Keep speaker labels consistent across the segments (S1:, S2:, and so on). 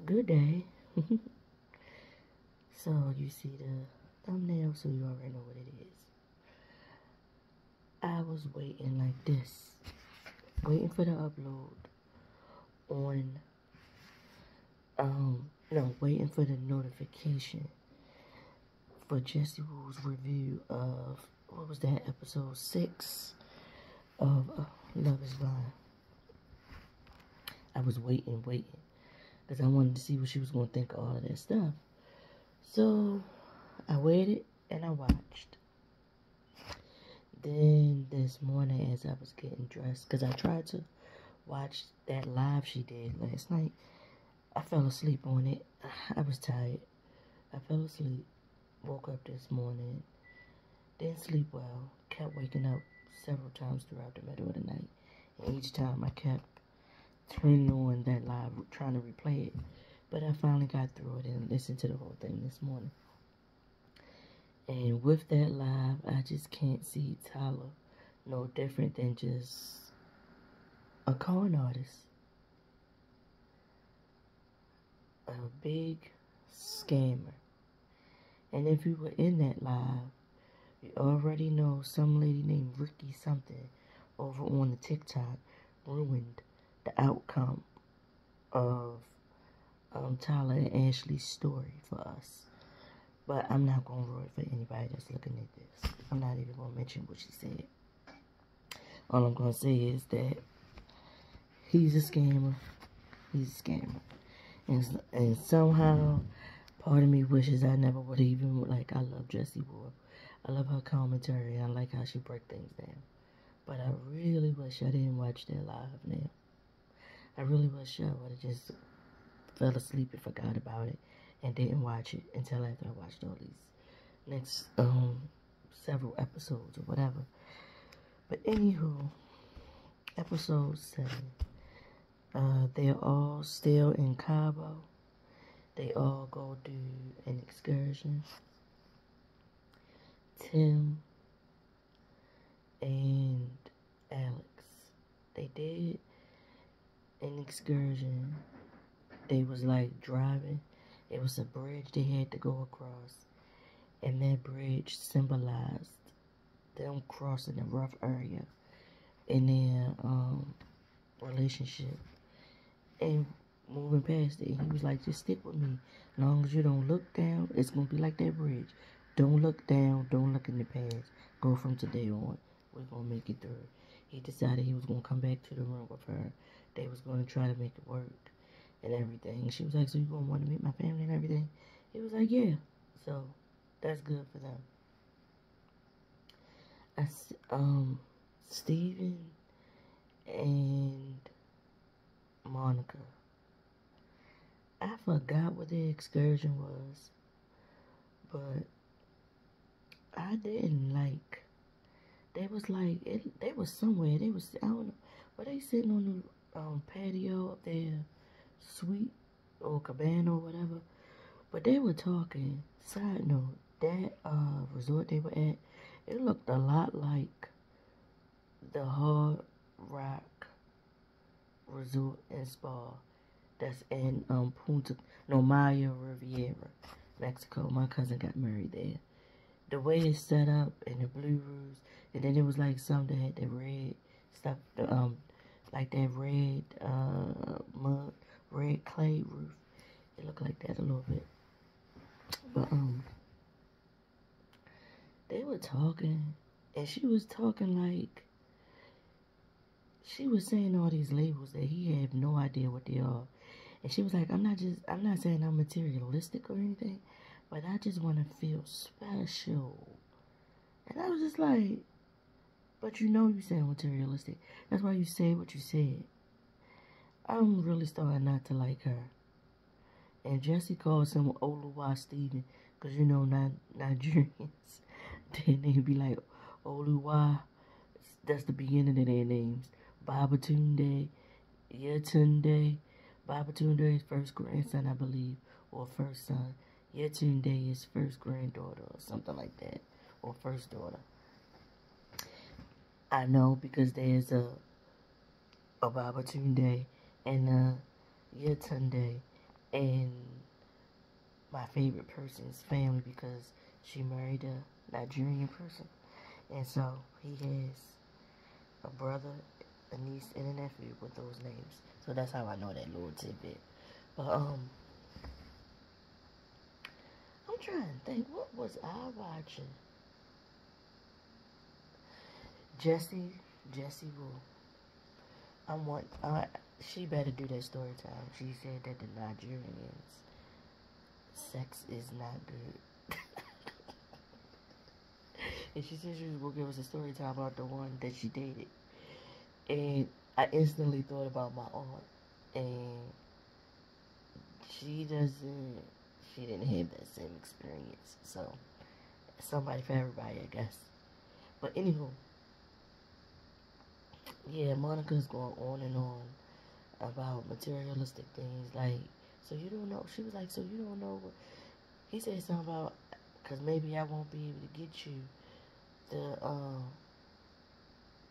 S1: Good day. So you see the thumbnail, so you already know what it is. I was waiting like this, waiting for the upload on, waiting for the notification for Jessie Woo's review of, what was that, episode 6 of Love is Blind. I was waiting, because I wanted to see what she was going to think of all of that stuff. So, I waited and I watched. Then this morning as I was getting dressed, because I tried to watch that live she did last night, I fell asleep on it. I was tired. I fell asleep, woke up this morning, didn't sleep well, kept waking up several times throughout the middle of the night. And each time I kept turning on that live, trying to replay it. But I finally got through it and listened to the whole thing this morning. And with that live, I just can't see Tyler no different than just a con artist. A big scammer. And if you were in that live, you already know some lady named Ricky something over on the TikTok ruined the outcome of Tyler and Ashley's story for us. But I'm not going to ruin it for anybody that's looking at this. I'm not even going to mention what she said. All I'm going to say is that he's a scammer. He's a scammer. And somehow, part of me wishes I never would have even, I love Jessie Woo. I love her commentary. I like how she breaks things down. But I really wish I didn't watch that live now. I really wish I would have just fell asleep and forgot about it and didn't watch it until after I watched all these next several episodes or whatever. But anywho, episode 7. They're all still in Cabo. They all go do an excursion. Tim and Alex, they did an excursion. They was driving. It was a bridge they had to go across. And that bridge symbolized them crossing a rough area in their relationship. And moving past it, he was like, just stick with me. As long as you don't look down, it's going to be like that bridge. Don't look down, don't look in the past. Go from today on. We're going to make it through. He decided he was going to come back to the room with her. They was going to try to make it work and everything. She was like, so you going to want to meet my family and everything? He was like, yeah. So, that's good for them. Steven and Monica. I forgot what the excursion was, but I didn't they was they was somewhere, they was, I don't know, were they sitting on the patio of their suite or cabana or whatever, but they were talking. Side note, that resort they were at, it looked a lot like the Hard Rock Resort and Spa that's in Maya Riviera, Mexico. My cousin got married there. The way it's set up and the blue roofs, and then it was like some that had the red stuff, like that red mud, red clay roof. It looked like that a little bit. But they were talking, and she was talking she was saying all these labels that he had no idea what they are. And she was like, I'm not saying I'm materialistic or anything, but I just want to feel special. And I was just like, but you know you sound materialistic. That's why you say what you said. I'm really starting not to like her. And Jessie calls him Oluwa Steven, because you know Nigerians, then they be like, Oluwa, that's the beginning of their names. Babatunde, Yetunde. Babatunde is first grandson, I believe, or first son. Yetunde is first granddaughter, or something like that, or first daughter. I know because there's a Babatunde and a Yetunde, and my favorite person's family because she married a Nigerian person. And so he has a brother, a niece, and a nephew with those names. So that's how I know that little tidbit. But I'm trying to think, what was I watching? Jessie Woo. She better do that story time. She said that the Nigerians sex is not good. And she said she was gonna give us a story time about the one that she dated. And I instantly thought about my aunt. And she didn't have that same experience. So, somebody for everybody, I guess. But anywho, yeah, Monica's going on and on about materialistic things. Like, so you don't know. She was like, so you don't know what. He said something about, because maybe I won't be able to get you the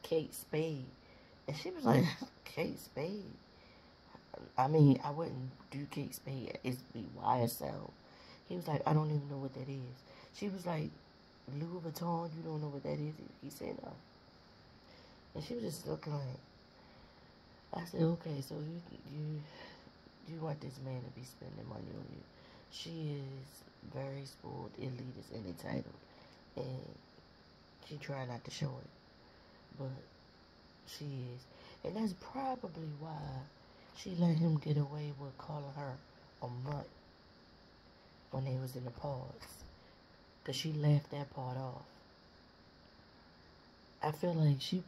S1: Kate Spade. And she was like, Kate Spade? I mean, I wouldn't do Kate Spade. It's be YSL. He was like, I don't even know what that is. She was like, Louis Vuitton, you don't know what that is? He said no. And she was just looking like, I said, okay, so you want this man to be spending money on you. She is very spoiled, elitist, and entitled. And she tried not to show it. But she is. And that's probably why she let him get away with calling her a mutt when they was in the pause. Because she laughed that part off. I feel like she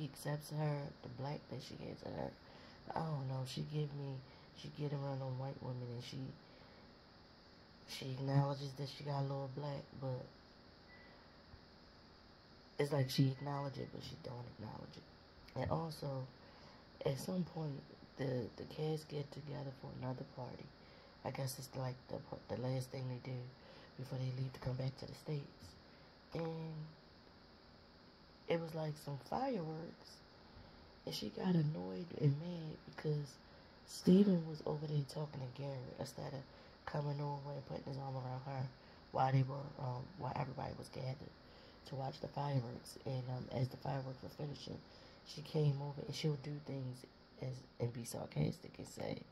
S1: accepts her, the black that she has in her. I don't know, she get around on white women and she acknowledges that she got a little black, but it's like she acknowledges it, but she don't acknowledge it. And also, at some point, the cast get together for another party. I guess it's like the last thing they do before they leave to come back to the States. And it was like some fireworks. And she got annoyed and mad because Steven was over there talking to Garrett instead of coming over and putting his arm around her while everybody was gathered to watch the fireworks. And as the fireworks were finishing, she came over and she'll do things and be sarcastic and say,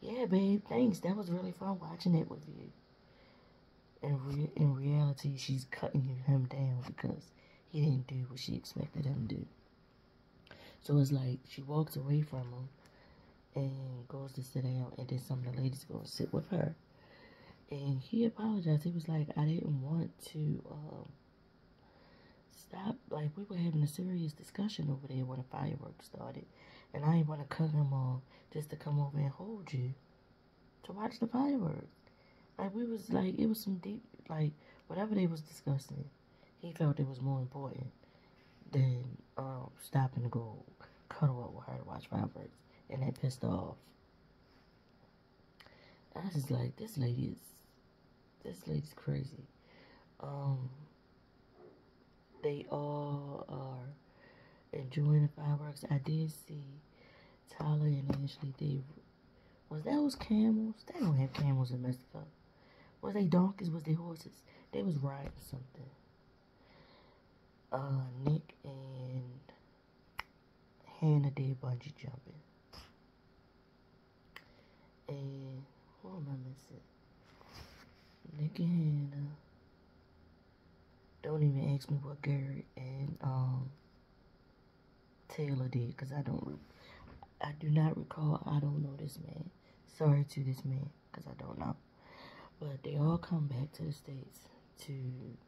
S1: yeah, babe, thanks. That was really fun watching it with you. In reality, she's cutting him down because he didn't do what she expected him to do. So it's like she walks away from him and goes to sit down, and then some of the ladies go and sit with her. And he apologized. He was like, I didn't want to stop. Like, we were having a serious discussion over there when the fireworks started. And I didn't want to cut him off just to come over and hold you to watch the fireworks. Like, we was like, it was some deep, like, whatever they was discussing, he felt it was more important than stopping to go cuddle up with her to watch fireworks. And that pissed her off. I was just like, this lady's crazy. They all are enjoying the fireworks. I did see Tyler and Ashley. Was those camels? They don't have camels in Mexico. Was they donkeys? Was they horses? They was riding something. Nick and Hannah did bungee jumping. And who am I missing? Nick and Hannah. Don't even ask me what Garrett and Taylor did, because I do not recall. I don't know this man. Sorry to this man, because I don't know. But they all come back to the States, to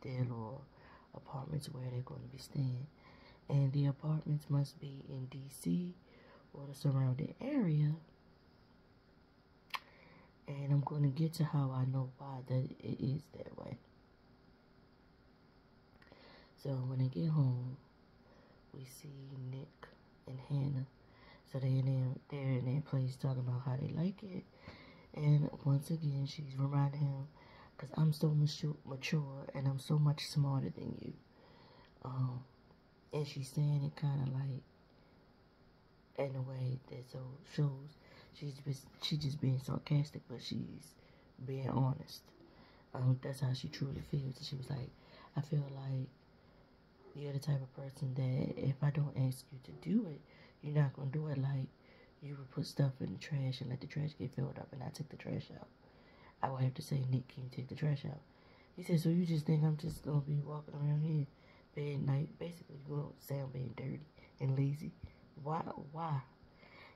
S1: their little apartments where they're going to be staying. And the apartments must be in D.C. or the surrounding area. And I'm going to get to how I know why that it is that way. So when they get home, we see Nick and Hannah. So they're in their place talking about how they like it. And once again, she's reminding him, because I'm so mature and I'm so much smarter than you. And she's saying it kind of like in a way that shows She's just being sarcastic, but she's being honest. That's how she truly feels. She was like, I feel like you're the type of person that if I don't ask you to do it, you're not gonna do it. Like, you would put stuff in the trash and let the trash get filled up and I take the trash out. I would have to say, Nick, can you take the trash out? He said, so you just think I'm just gonna be walking around here bed at night, basically going sound being dirty and lazy? Why?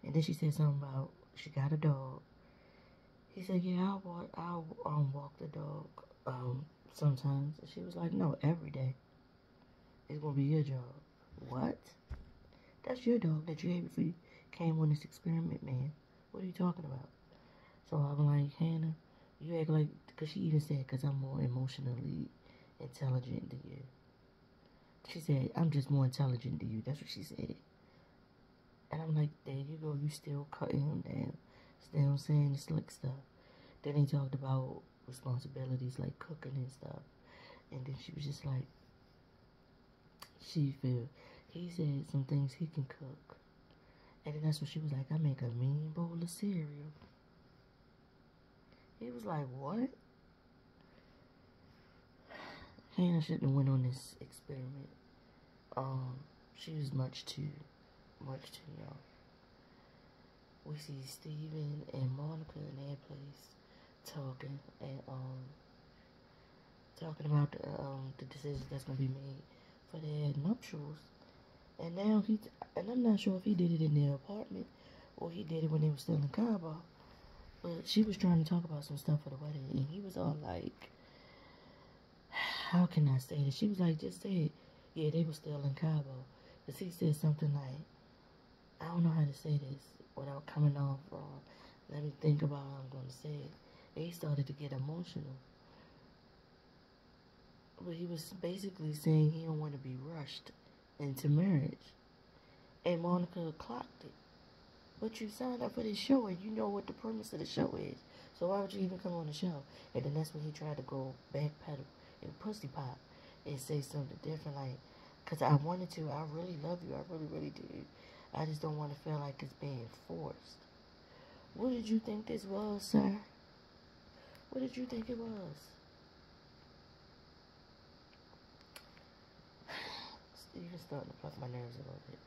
S1: And then she said something about she got a dog. He said, yeah, I'll walk the dog sometimes. And she was like, no, every day. It's gonna be your job. What? That's your dog that you had before you came on this experiment, man. What are you talking about? So I'm like, Hannah, you act like, because she even said, because I'm more emotionally intelligent than you. She said, I'm just more intelligent than you. That's what she said. And I'm like, there you go. You still cutting him down. Still saying the slick stuff. Then he talked about responsibilities like cooking and stuff. And then she was just like, he said some things he can cook. And then that's when she was like, I make a mean bowl of cereal. He was like, what? Hannah shouldn't have went on this experiment. She was much too young. We see Steven and Monica in their place talking and talking about the decisions that's gonna be made for their nuptials. And now and I'm not sure if he did it in their apartment or he did it when they were still in Cabo. But she was trying to talk about some stuff for the wedding, and he was all like, how can I say this? She was like, just say it. Yeah, they were still in Cabo. Because he said something like, I don't know how to say this without coming off wrong. Let me think about how I'm going to say it. And he started to get emotional. But he was basically saying he don't want to be rushed into marriage. And Monica clocked it. But you signed up for this show and you know what the premise of the show is. So why would you even come on the show? And then that's when he tried to go backpedal and pussy pop and say something different, like, because I wanted to, I really love you, I really, really do. I just don't want to feel like it's being forced. What did you think this was, sir? What did you think it was? Steven's starting to pluck my nerves a little bit.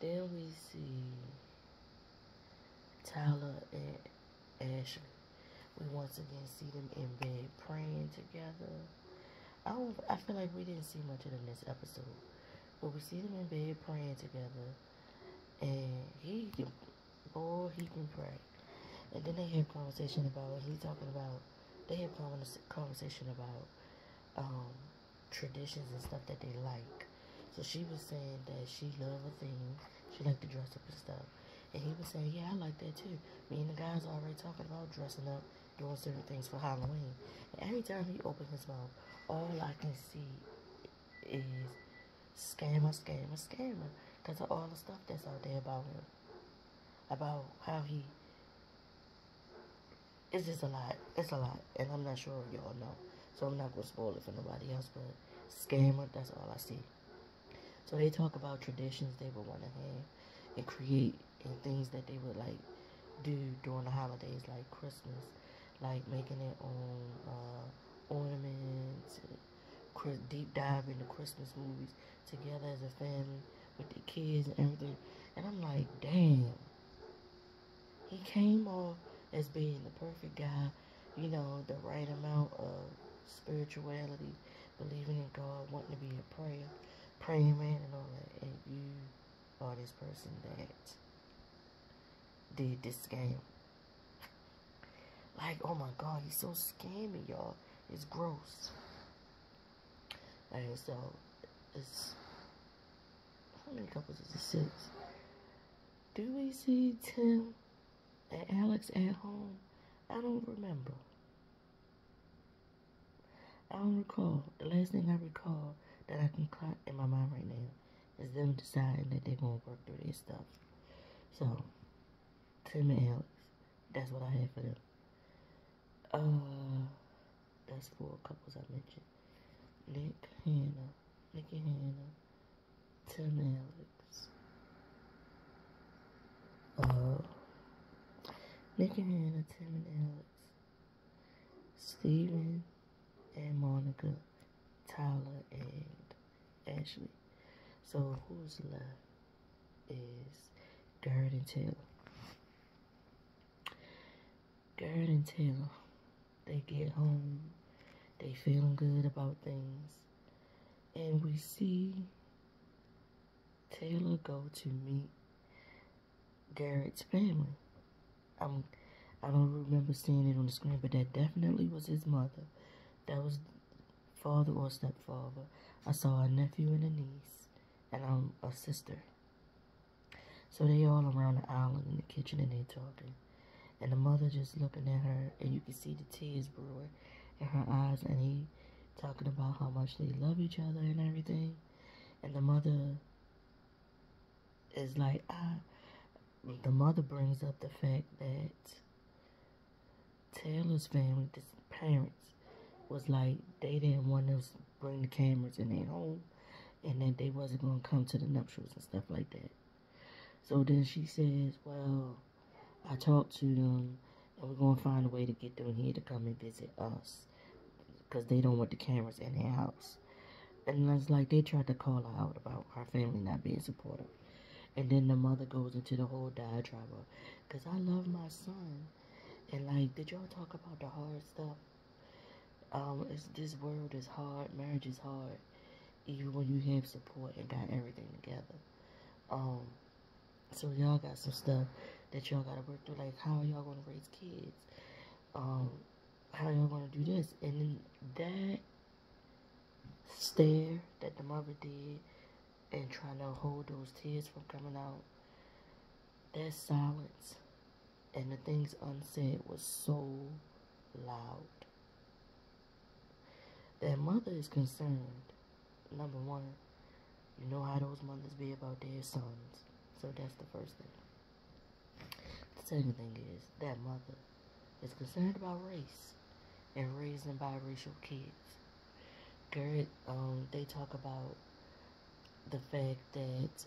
S1: Then we see Tyler and Ashley. We once again see them in bed praying together. I feel like we didn't see much of them this episode. But we see them in bed praying together. And he can pray. And then they have conversation about, they have conversation about traditions and stuff that they like. So she was saying that she loved a theme. She liked to dress up and stuff. And he was saying, yeah, I like that too. Me and the guys already talking about dressing up, doing certain things for Halloween. And every time he opened his mouth, all I can see is scammer. Because of all the stuff that's out there about him. About how it's just a lot. It's a lot. And I'm not sure if y'all know. So I'm not going to spoil it for nobody else. But scammer, that's all I see. So they talk about traditions they would want to have and create and things that they would like do during the holidays, like Christmas, like making their own ornaments, deep dive into Christmas movies together as a family with their kids and everything. And I'm like, damn. He came off as being the perfect guy, you know, the right amount of spirituality, believing in God, wanting to be a praying man and all that. And you are this person that did this scam. Like, oh my God, he's so scammy, y'all. It's gross. And so, it's, how many couples is it? 6. Do we see Tim and Alex at home? I don't remember. I don't recall. The last thing I recall that I can clock in my mind right now is them deciding that they're going to work through their stuff. So, Tim and Alex, that's what I have for them. That's 4 couples I mentioned. Nick and Hannah, Tim and Alex, uh, Nick and Hannah, Tim and Alex, Steven and Monica, Tyler and Ashley. So who's left is Garrett and Taylor. Garrett and Taylor, they get home, they feeling good about things, and we see Taylor go to meet Garrett's family. I don't remember seeing it on the screen, but that definitely was his mother. That was father or stepfather. I saw a nephew and a niece, and a sister. So they all around the island in the kitchen and they talking. And the mother just looking at her, and you can see the tears brewing in her eyes, and he talking about how much they love each other and everything. And the mother is like, the mother brings up the fact that Taylor's family, his parents, was like, they didn't want to bring the cameras in their home, and that they wasn't going to come to the nuptials and stuff like that. So then she says, well, I talked to them, and we're going to find a way to get them here to come and visit us, because they don't want the cameras in their house. And it's like they tried to call her out about her family not being supportive. And then the mother goes into the whole diatribe of, because I love my son. And like, did y'all talk about the hard stuff? This world is hard, marriage is hard, even when you have support and got everything together. So y'all got some stuff that y'all gotta work through, like how y'all gonna raise kids, how y'all gonna do this, and then that stare that the mother did and trying to hold those tears from coming out, that silence and the things unsaid was so loud. That mother is concerned. Number one, you know how those mothers be about their sons. So that's the first thing. The second thing is that mother is concerned about race and raising biracial kids. Garrett, they talk about the fact that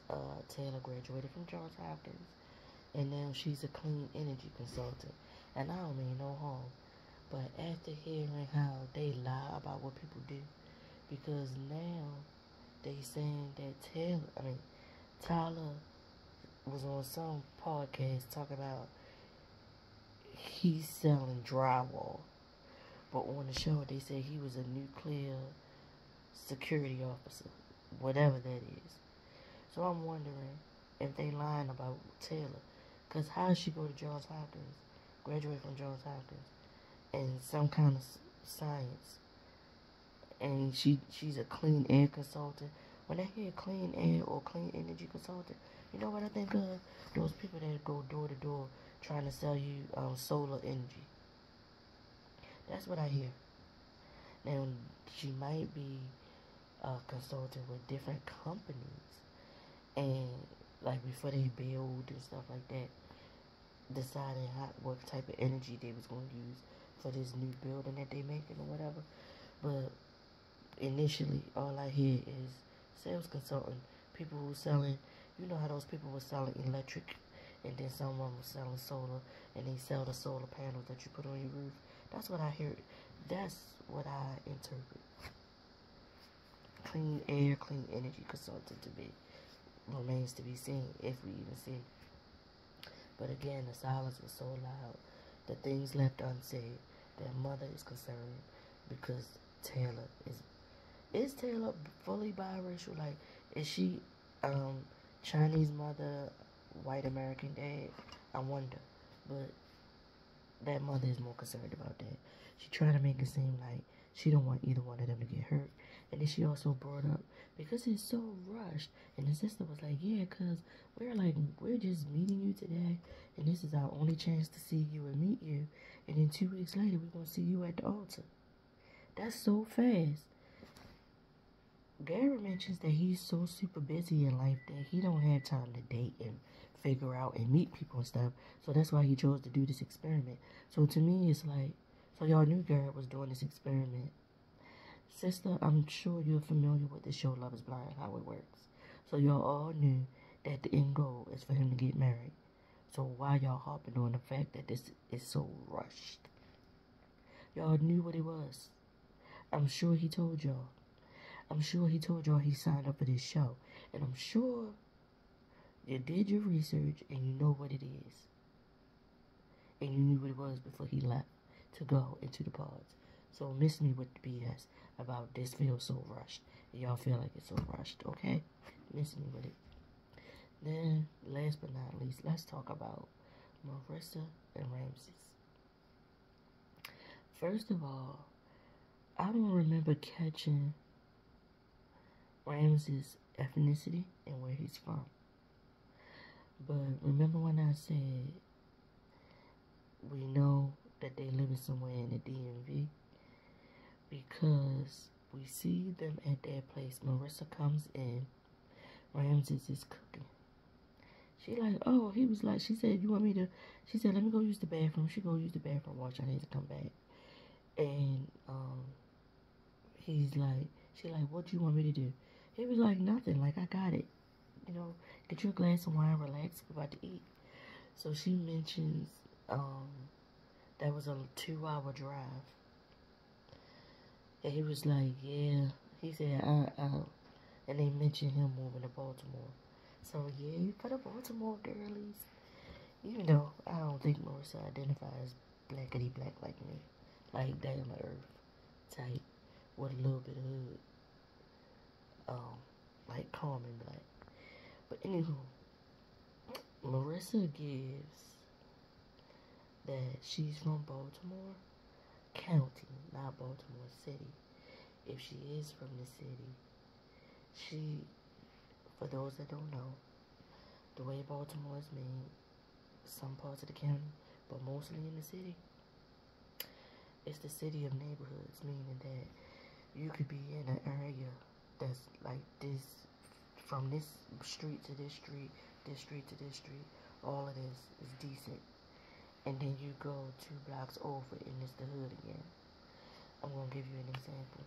S1: Taylor graduated from Johns Hopkins, and now she's a clean energy consultant. And I don't mean no harm, but after hearing how they lie about what people do, because now they saying that Tyler was on some podcast talking about he's selling drywall, but on the show they said he was a nuclear security officer, whatever that is. So I'm wondering if they lying about Taylor, because how did she go to Johns Hopkins, graduate from Johns Hopkins, in some kind of science, and she's a clean air consultant. When I hear clean air or clean energy consultant, you know what I think of? Those people that go door to door trying to sell you solar energy. That's what I hear. Now, she might be consulting with different companies, and like before they build and stuff like that, deciding what type of energy they was going to use for this new building that they making or whatever. But initially, all I hear is sales consultant, people who selling, you know how those people were selling electric, and then someone was selling solar, and they sell the solar panels that you put on your roof. That's what I hear. That's what I interpret. Clean air, clean energy consultant to be. Remains to be seen, if we even see. But again, the silence was so loud. The things left unsaid. Their mother is concerned because Taylor is Taylor fully biracial? Like, is she Chinese mother, white American dad? I wonder. But that mother is more concerned about that. She trying to make it seem like she don't want either one of them to get hurt. And then she also brought up, because it's so rushed, and the sister was like, yeah, because we're just meeting you today, and this is our only chance to see you and meet you, and then 2 weeks later we're going to see you at the altar. That's so fast. Gary mentions that he's so super busy in life that he don't have time to date and figure out and meet people and stuff. So that's why he chose to do this experiment. So to me, it's like, so y'all knew Garrett was doing this experiment. Sister, I'm sure you're familiar with the show Love is Blind, how it works. So y'all all knew that the end goal is for him to get married. So why y'all harping on the fact that this is so rushed? Y'all knew what it was. I'm sure he told y'all. I'm sure he told y'all he signed up for this show. And I'm sure you did your research and you know what it is. And you knew what it was before he left to go into the pods. So miss me with the BS about this feels so rushed. And y'all feel like it's so rushed, okay? Miss me with it. Then, last but not least, let's talk about Marissa and Ramses. First of all, I don't remember catching Ramses' ethnicity and where he's from. But remember when I said we know that they living somewhere in the DMV? Because we see them at their place. Marissa comes in. Ramses is cooking. She like, oh, he was like, she said, you want me to, she said, let me go use the bathroom. She go use the bathroom, watch, I need to come back. And, he's like, she like, what do you want me to do? He was like, nothing, like, I got it. You know, get you a glass of wine, relax, we're about to eat. So she mentions, that was a 2-hour drive. And he was like, yeah, he said, and they mentioned him moving to Baltimore. So, yeah, for the Baltimore girlies. Even though I don't think Marissa identifies blackity black like me. Like, down to earth type. With a little bit of hood. Like, calm and black. But anywho, Marissa gives that she's from Baltimore County, not Baltimore City. If she is from the city, she, for those that don't know, the way Baltimore is made, some parts of the county, but mostly in the city, it's the city of neighborhoods, meaning that you could be in an area that's like this, from this street to this street to this street, all of this is decent. And then you go 2 blocks over and it's the hood again. I'm going to give you an example.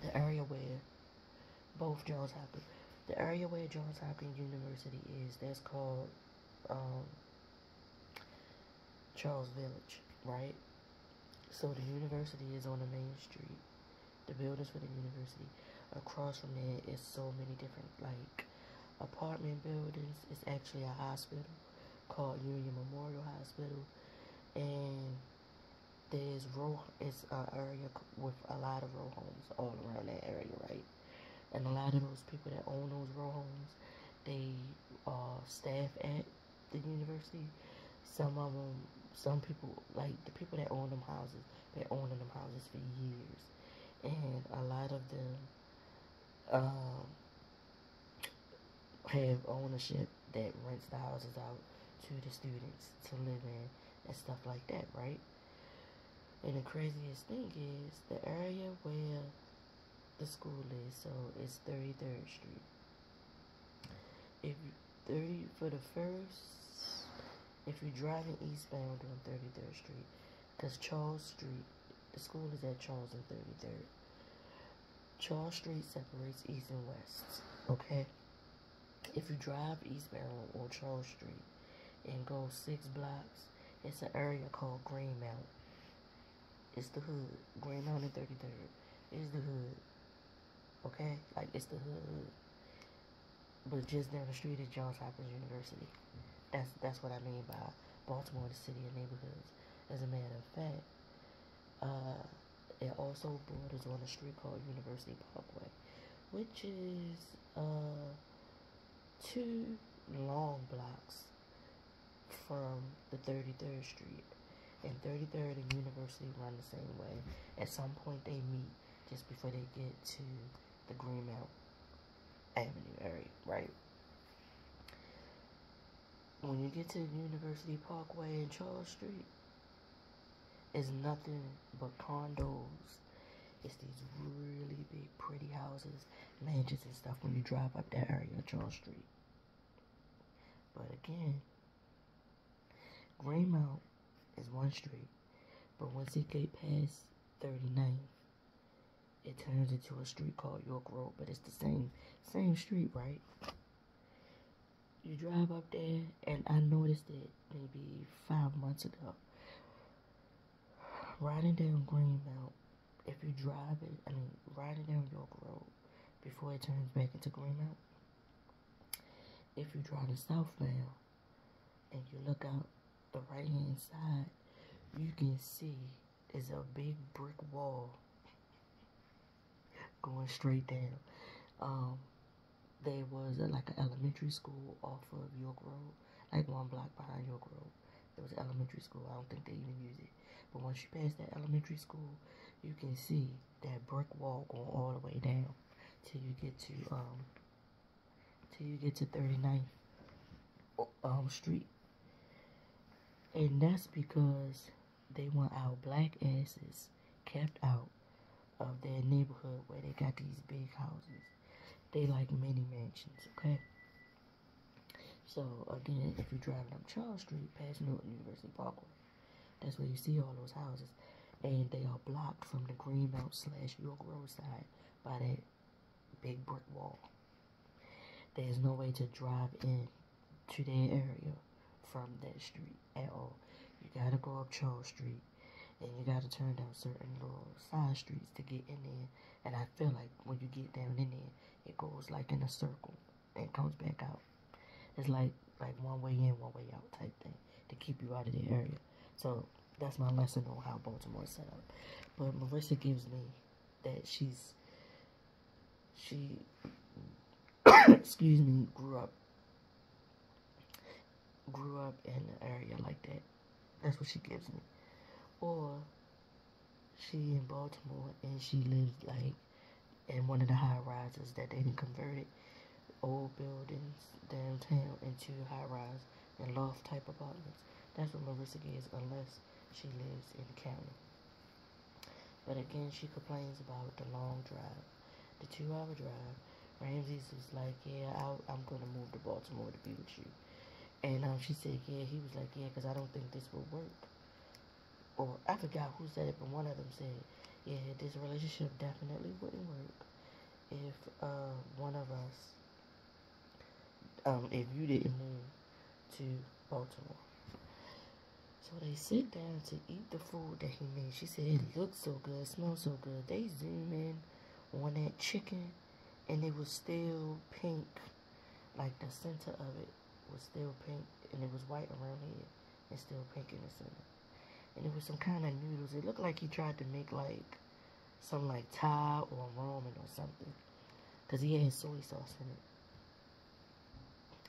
S1: The area where both Johns Hopkins, the area where Johns Hopkins University is, that's called Charles Village, right? So the university is on the main street. The buildings for the university. Across from there is so many different, like, apartment buildings. It's actually a hospital called Union Memorial Hospital. And there's it's an area with a lot of row homes all around that area, right? And a lot of those people that own those row homes, they are staff at the university. Some people, like the people that own them houses, been owning them houses for years. And a lot of them have ownership that rents the houses out to the students to live in and stuff like that, right? And the craziest thing is the area where the school is, so it's 33rd Street. If you're driving eastbound on 33rd Street, because Charles Street, the school is at Charles and 33rd. Charles Street separates east and west, okay? If you drive eastbound on Charles Street and go 6 blocks, it's an area called Greenmount. It's the hood. Greenmount and 33rd is the hood, okay? Like, it's the hood. But just down the street is Johns Hopkins University. That's what I mean by Baltimore, the city of neighborhoods. As a matter of fact, it also borders on a street called University Parkway, which is 2 long blocks from the 33rd Street. And 33rd and University run the same way. At some point they meet just before they get to the Greenmount Avenue area, right? When you get to University Parkway and Charles Street, it's nothing but condos. It's these really big, pretty houses, mansions and stuff when you drive up that area of Charles Street. But again, Greenmount is one street, but once it get past 39th, it turns into a street called York Road, but it's the same street, right? You drive up there, and I noticed it maybe 5 months ago. Riding down Greenmount, if you drive it, riding down York Road before it turns back into Greenmount, if you drive southbound and you look out the right hand side, you can see there's a big brick wall going straight down. There was like an elementary school off of York Road, like 1 block behind York Road. There was an elementary school. I don't think they even use it. But once you pass that elementary school, you can see that brick wall going all the way down till you get to 39th Street. And that's because they want our black asses kept out of their neighborhood where they got these big houses. They like mini mansions, okay? So, again, if you're driving up Charles Street past Norton University Parkway, that's where you see all those houses. And they are blocked from the Greenmount/York Road side by that big brick wall. There's no way to drive in to their area from that street at all. You gotta go up Charles Street, and you gotta turn down certain little side streets to get in there. And I feel like when you get down in there, it goes like in a circle and comes back out. It's like one way in, one way out type thing to keep you out of the area. So that's my lesson on how Baltimore's set up. But Marissa gives me that she excuse me, grew up in an area like that. That's what she gives me. Or she in Baltimore and she lives like in one of the high rises that they didn't convert it, old buildings downtown into high rise and loft type apartments. That's what Marissa gets, unless she lives in the county. But again, she complains about the long drive, the 2-hour drive. Ramses was like, yeah, I'm going to move to Baltimore to be with you. And she said, yeah, he was like, yeah, because I don't think this will work. Or I forgot who said it, but one of them said, yeah, this relationship definitely wouldn't work if one of us, if you didn't move to Baltimore. So they sit down to eat the food that he made. She said it looked so good, smelled so good. They zoom in on that chicken, and it was still pink. Like the center of it was still pink, and it was white around here, and still pink in the center. And it was some kind of noodles. It looked like he tried to make like some like Thai or ramen or something, because he had soy sauce in it.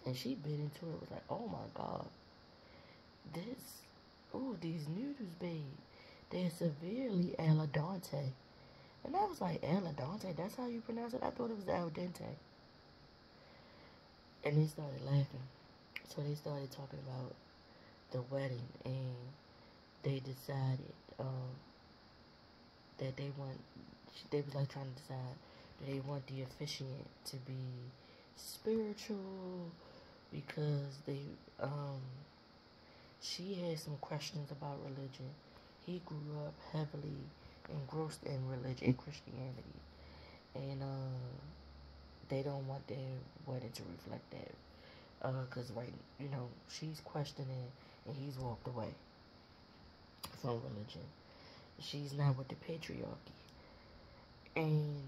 S1: And she bit into it, was like, oh my god, these noodles, babe, they're severely al dente. And I was like, al dente, that's how you pronounce it? I thought it was al dente. And they started laughing. So they started talking about the wedding, and they decided that they was like trying to decide, do they want the officiant to be spiritual, because she had some questions about religion. He grew up heavily engrossed in religion, Christianity, and they don't want their wedding to reflect that, because she's questioning, and he's walked away from religion. She's not with the patriarchy, and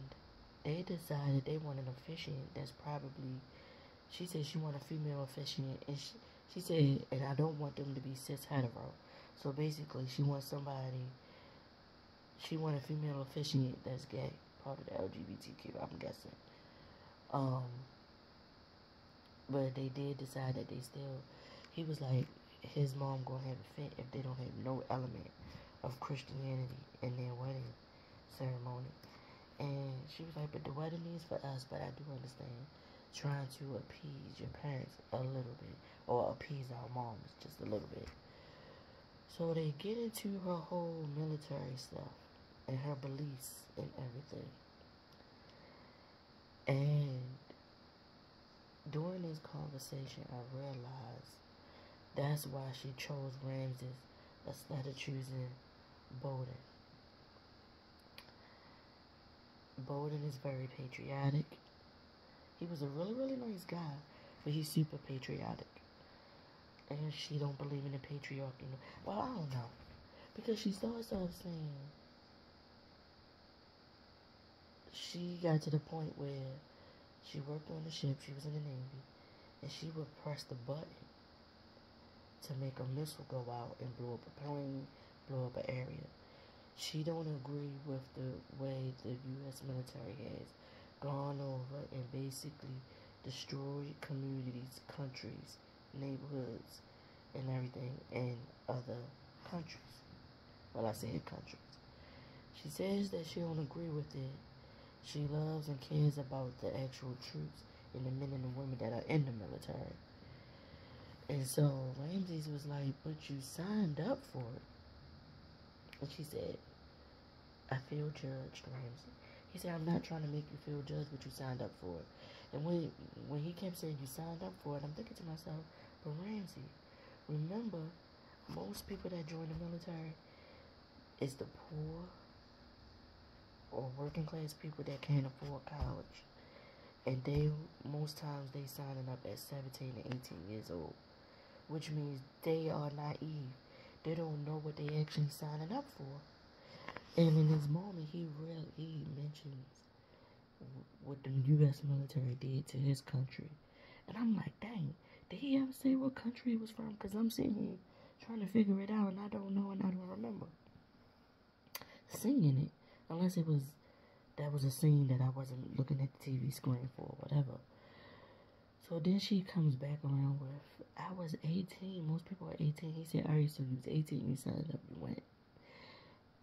S1: they decided they want an officiant that's probably, she said she want a female officiant, and she said, and I don't want them to be cis hetero. So basically, she wants a female officiant that's gay, part of the LGBTQ, I'm guessing. But they did decide that he was like, his mom gonna have a fit if they don't have no element of Christianity in their wedding ceremony. And she was like, but the wedding is for us, but I do understand trying to appease your parents a little bit, or appease our moms just a little bit. So they get into her whole military stuff and her beliefs and everything. And during this conversation, I realized that's why she chose Ramses instead of choosing Bowden. Bowden is very patriotic. He was a really, really nice guy. but he's super patriotic. And she don't believe in the patriarchy. Well, I don't know. Because she starts off saying she got to the point where she worked on the ship, she was in the Navy, and she would press the button to make a missile go out and blow up a plane, blow up an area. She don't agree with the way the U.S. military has gone over and basically destroyed communities, countries, neighborhoods, and everything in other countries. Well, I said countries. She says that she don't agree with it. She loves and cares about the actual troops and the men and the women that are in the military. And so Ramses was like, but you signed up for it. And she said, I feel judged, Ramsey. He said, I'm not trying to make you feel judged, but you signed up for it. And when he kept saying you signed up for it, I'm thinking to myself, but Ramsey, remember, most people that join the military is the poor or working class people that can't afford college. And most times they signing up at 17 and 18 years old. Which means they are naive. They don't know what they actually signing up for. And in this moment, he mentions what the U.S. military did to his country. And I'm like, dang, did he ever say what country it was from? Because I'm sitting here trying to figure it out, and I don't know, and I don't remember singing it. Unless that was a scene that I wasn't looking at the TV screen for, whatever. So then she comes back around with, I was 18. Most people are 18. He said, alright, so you was 18, you signed up, you went.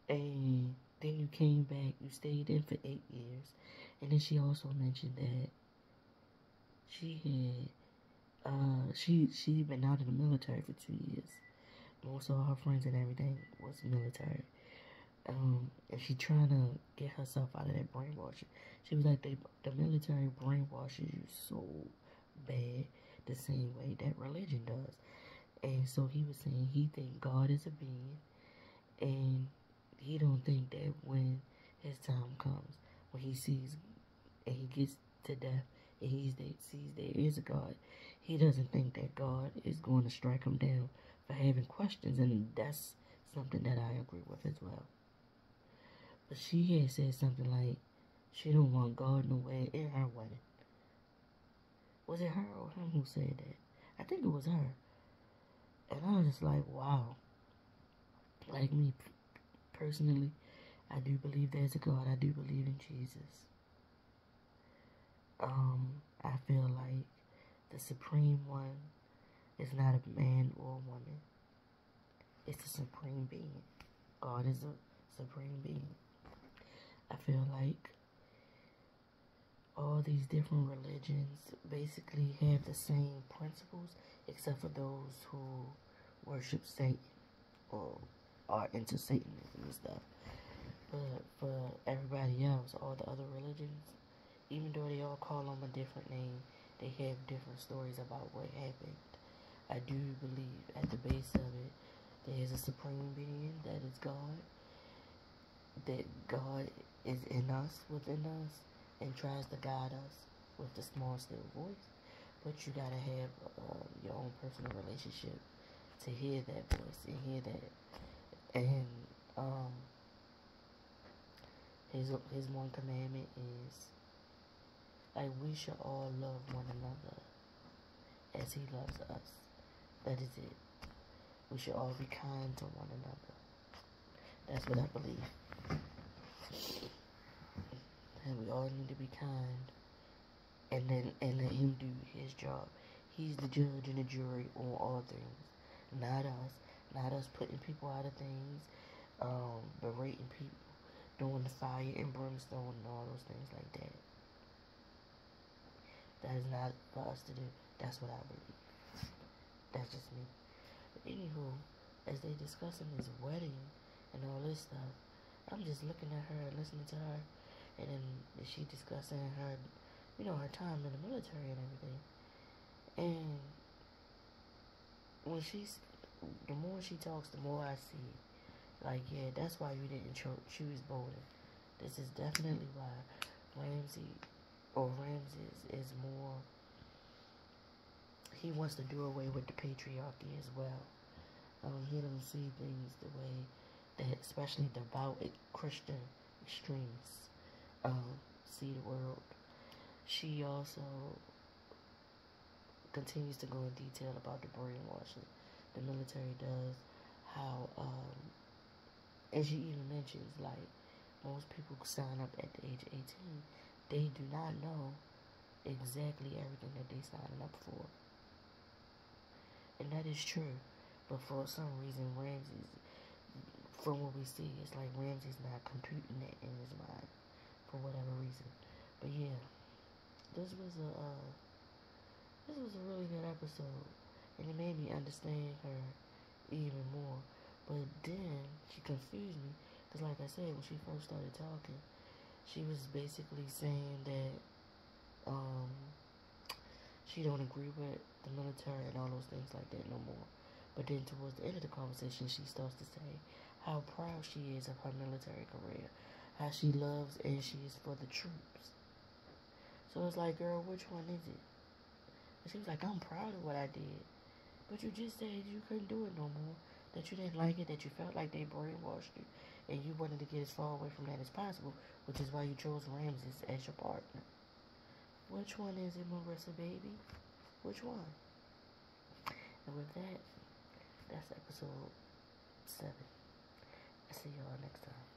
S1: And then you came back, you stayed in for 8 years. And then she also mentioned that she had, she'd been out of the military for 2 years. Most of her friends and everything was military. And she trying to get herself out of that brainwashing. She was like, the military brainwashes you so bad the same way that religion does. And so he was saying he think God is a being, and he don't think that when his time comes, when he sees and he gets to death and sees there is a God, he doesn't think that God is going to strike him down for having questions. And that's something that I agree with as well. But she had said something like she don't want God nowhere in her wedding. Was it her or him who said that? I think it was her. And I was just like, wow. Like me, personally, I do believe there's a God. I do believe in Jesus. I feel like the Supreme One is not a man or a woman. It's a supreme being. God is a supreme being. I feel like all these different religions basically have the same principles, except for those who worship Satan or are into Satanism and stuff. But for everybody else, all the other religions, even though they all call them a different name, they have different stories about what happened. I do believe at the base of it, there is a supreme being that is God, that God is in us, within us, and tries to guide us with the small, still voice. But you gotta have your own personal relationship to hear that voice and hear that. And his one commandment is, like, we should all love one another as he loves us. That is it. We should all be kind to one another. That's what I believe. And we all need to be kind. And let him do his job. He's the judge and the jury on all things. Not us. Not us putting people out of things. Berating people. Doing the fire and brimstone and all those things like that. That is not for us to do. That's what I believe. That's just me. But anywho, as they discussing his wedding and all this stuff, I'm just looking at her and listening to her. And then she discussing her, her time in the military and everything. And the more she talks, the more I see. Like, yeah, that's why you didn't choose Bolden. This is definitely why Ramses is more he wants to do away with the patriarchy as well. He don't see things the way that especially devout Christian extremists see the world. She also continues to go in detail about the brainwashing the military does, how, and she even mentions, like, most people sign up at the age of 18, they do not know exactly everything that they signing up for. And that is true. But for some reason, Ramses, from what we see, it's like Ramses not computing that in his mind for whatever reason. But yeah, this was a really good episode, and it made me understand her even more. But then she confused me, because like I said, when she first started talking, she was basically saying that she don't agree with the military and all those things like that no more. But then towards the end of the conversation, she starts to say how proud she is of her military career, how she loves and she is for the troops. So it's like, girl, which one is it? And she was like, I'm proud of what I did. But you just said you couldn't do it no more, that you didn't like it, that you felt like they brainwashed you, and you wanted to get as far away from that as possible, which is why you chose Ramses as your partner. Which one is it, Marissa, baby? Which one? And with that, that's episode 7. I'll see y'all next time.